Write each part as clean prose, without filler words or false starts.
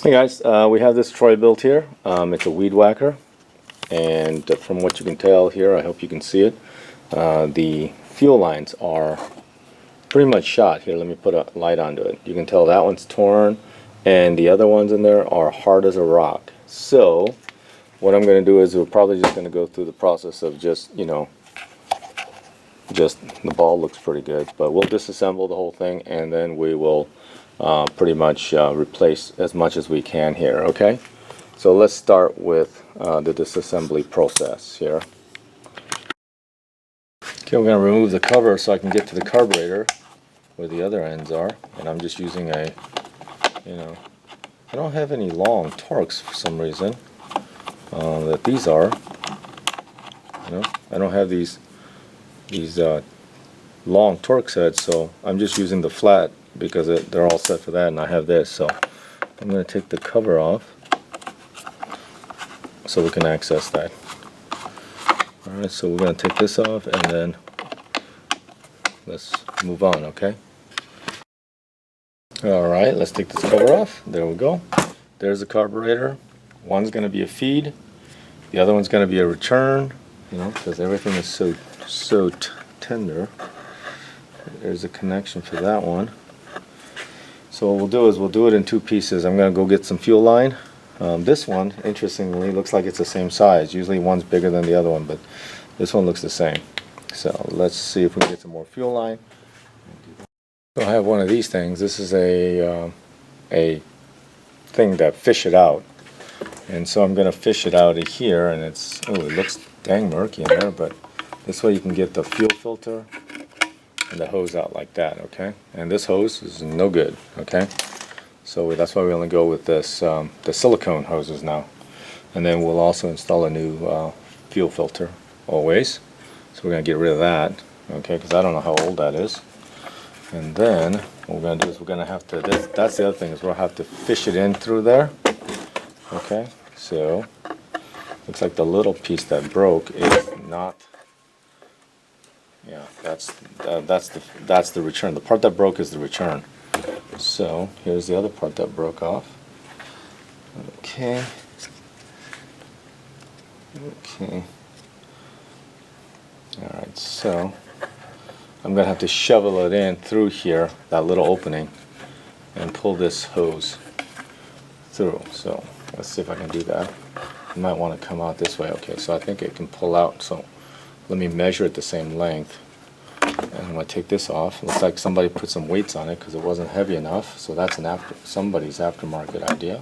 Hey guys, we have this Troy built here. It's a weed whacker, and from what you can tell here, I hope you can see it, the fuel lines are pretty much shot. Here, let me put a light onto it. You can tell that one's torn, and the other ones in there are hard as a rock. So what I'm going to do is we're probably just going to go through the process of just the ball looks pretty good, but we'll disassemble the whole thing, and then we will pretty much replace as much as we can here. Okay, so let's start with the disassembly process here. Okay, we're going to remove the cover so I can get to the carburetor where the other ends are, and I'm just using a, I don't have any long torques for some reason that these are, I don't have these long torque sets, so I'm just using the flat because they're all set for that, and I have this. So I'm going to take the cover off so we can access that. Alright, so we're going to take this off, and then let's move on. Okay, alright, let's take this cover off. There we go. There's the carburetor. One's going to be a feed, the other one's going to be a return, because everything is so tender. There's a connection for that one. So what we'll do is we'll do it in two pieces. I'm going to go get some fuel line. This one, interestingly, looks like it's the same size. Usually one's bigger than the other one, but this one looks the same. So let's see if we can get some more fuel line. So I have one of these things. This is a thing that fish it out. And so I'm going to fish it out of here, and it looks dang murky in there, but this way you can get the fuel filter and the hose out like that. Okay, and this hose is no good. Okay, so that's why we only go with this the silicone hoses now, and then we'll also install a new fuel filter always. So we're going to get rid of that, okay, because I don't know how old that is. And then what we're going to do is we're going to have to, that's the other thing, is we'll have to fish it in through there. Okay, so looks like the little piece that broke is not. Yeah, that's the return. The part that broke is the return. So here's the other part that broke off. Okay. Alright, so I'm going to have to shovel it in through here, that little opening, and pull this hose through. So let's see if I can do that. You might want to come out this way. Okay, so I think it can pull out. So let me measure it the same length. And I'm going to take this off. It looks like somebody put some weights on it because it wasn't heavy enough. So that's somebody's aftermarket idea.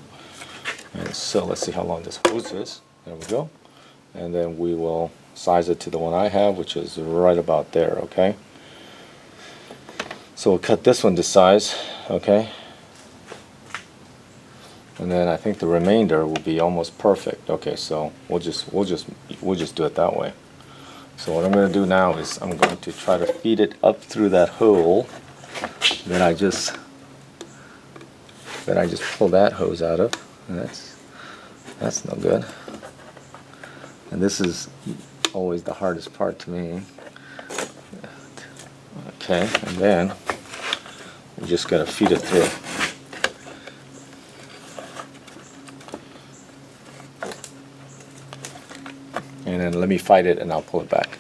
And so let's see how long this hose is. There we go. And then we will size it to the one I have, which is right about there. Okay. So we'll cut this one to size. Okay. And then I think the remainder will be almost perfect. Okay. So we'll just do it that way. So what I'm going to do now is I'm going to try to feed it up through that hole that I just pulled that hose out of. And that's no good. And this is always the hardest part to me. Okay, and then we just got to feed it through. And then let me fight it, and I'll pull it back.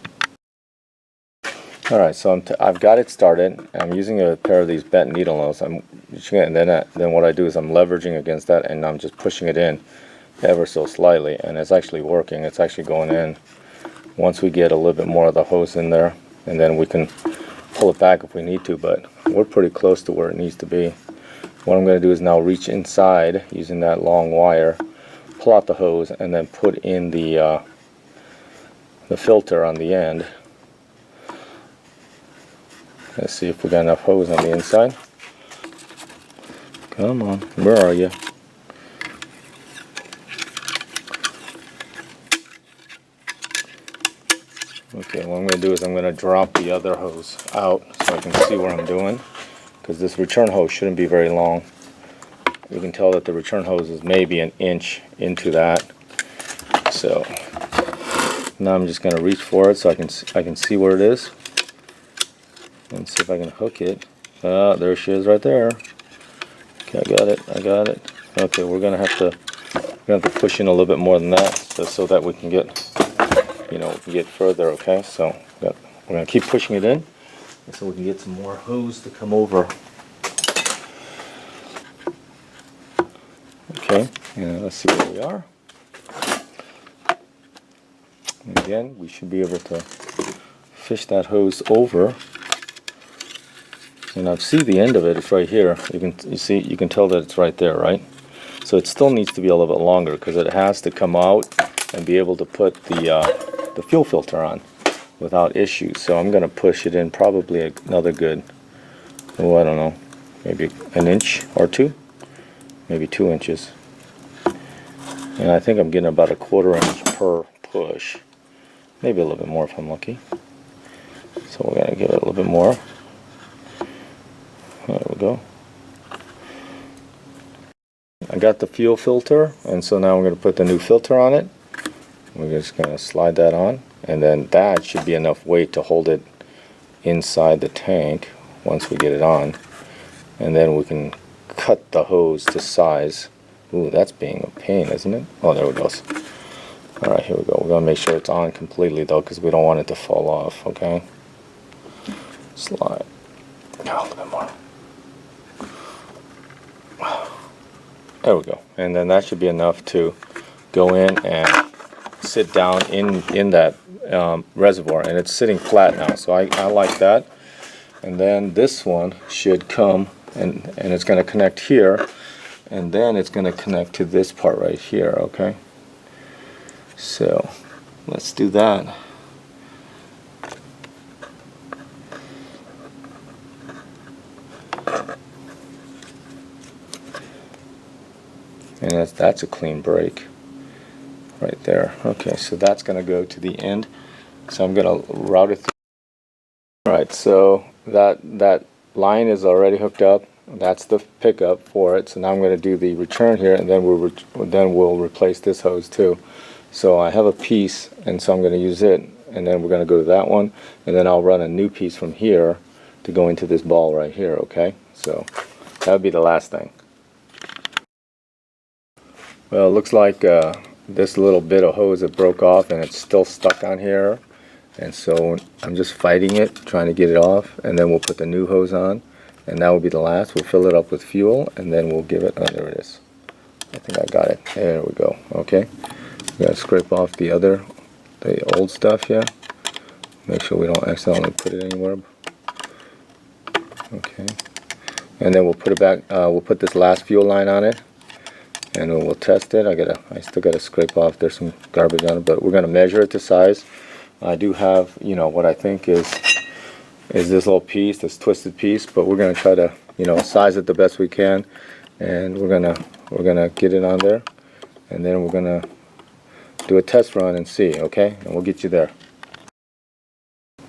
Alright, so I've got it started. I'm using a pair of these bent needle nose. And then what I do is I'm leveraging against that, and I'm just pushing it in ever so slightly, and it's actually working. It's actually going in. Once we get a little bit more of the hose in there, and then we can pull it back if we need to, but we're pretty close to where it needs to be. What I'm going to do is now reach inside using that long wire, pull out the hose, and then put in the filter on the end. Let's see if we got enough hose on the inside. Come on, where are you? Okay, what I'm going to do is I'm going to drop the other hose out so I can see what I'm doing, because this return hose shouldn't be very long. You can tell that the return hose is maybe an inch into that. So now I'm just going to reach for it so I can see where it is, and see if I can hook it. There she is right there. Okay, I got it. Okay, we're gonna have to push in a little bit more than that, just so that we can get, we can get further. Okay, so we're gonna keep pushing it in, so we can get some more hose to come over. Okay, and let's see where we are. And again, we should be able to fish that hose over. And I see the end of it. It's right here. You can tell that it's right there, right? So it still needs to be a little bit longer because it has to come out and be able to put the fuel filter on without issues. So I'm going to push it in probably another good, oh, I don't know, maybe an inch or two, maybe 2 inches. And I think I'm getting about a 1/4 inch per push, maybe a little bit more if I'm lucky. So we're going to give it a little bit more. There we go. I got the fuel filter, and so now I'm going to put the new filter on it. We're just going to slide that on, and then that should be enough weight to hold it inside the tank once we get it on. And then we can cut the hose to size. Ooh, that's being a pain, isn't it? Oh, there it goes. Alright, here we go. We're going to make sure it's on completely, though, because we don't want it to fall off, okay? Slide. Oh, a little bit more. There we go. And then that should be enough to go in and sit down in that reservoir. And it's sitting flat now, so I like that. And then this one should come, and it's going to connect here. And then it's going to connect to this part right here, okay? So let's do that. And that's a clean break right there. Okay, so that's going to go to the end. So I'm going to route it through. Alright, so that line is already hooked up. That's the pickup for it. So now I'm going to do the return here, and then we'll replace this hose too. So I have a piece, and so I'm going to use it, and then we're going to go to that one, and then I'll run a new piece from here to go into this ball right here. Okay, so that would be the last thing. Well, it looks like this little bit of hose that broke off, and it's still stuck on here, and so I'm just fighting it, trying to get it off, and then we'll put the new hose on, and that will be the last. We'll fill it up with fuel, and then we'll give it, oh, there it is. I think I got it. There we go. Okay, we gotta scrape off the old stuff here. Make sure we don't accidentally put it anywhere. Okay, and then we'll put it back. We'll put this last fuel line on it, and we'll test it. I still gotta scrape off. There's some garbage on it, but we're gonna measure it to size. I do have, what I think is this little piece, this twisted piece, but we're gonna try to, size it the best we can, and we're gonna get it on there, and then we're gonna do a test run and see. Okay, and we'll get you there.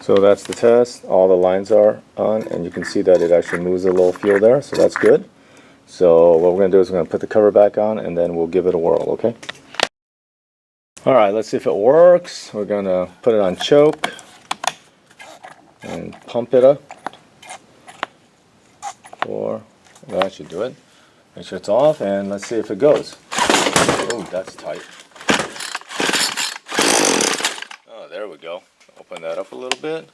So that's the test. All the lines are on, and you can see that it actually moves a little fuel there, so that's good. So what we're going to do is we're going to put the cover back on, and then we'll give it a whirl, okay? Alright, let's see if it works. We're going to put it on choke and pump it up. That should do it. Make sure it's off, and let's see if it goes. Oh, that's tight. Oh, there we go. Open that up a little bit.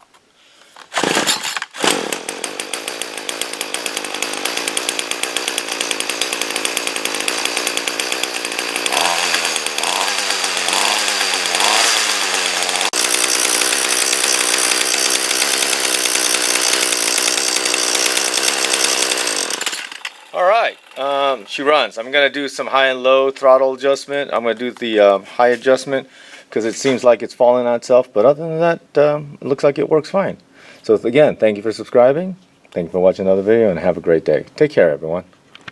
Alright, she runs. I'm going to do some high and low throttle adjustment. I'm going to do the high adjustment because it seems like it's falling on itself, but other than that, it looks like it works fine. So again, thank you for subscribing, thank you for watching another video, and have a great day. Take care, everyone.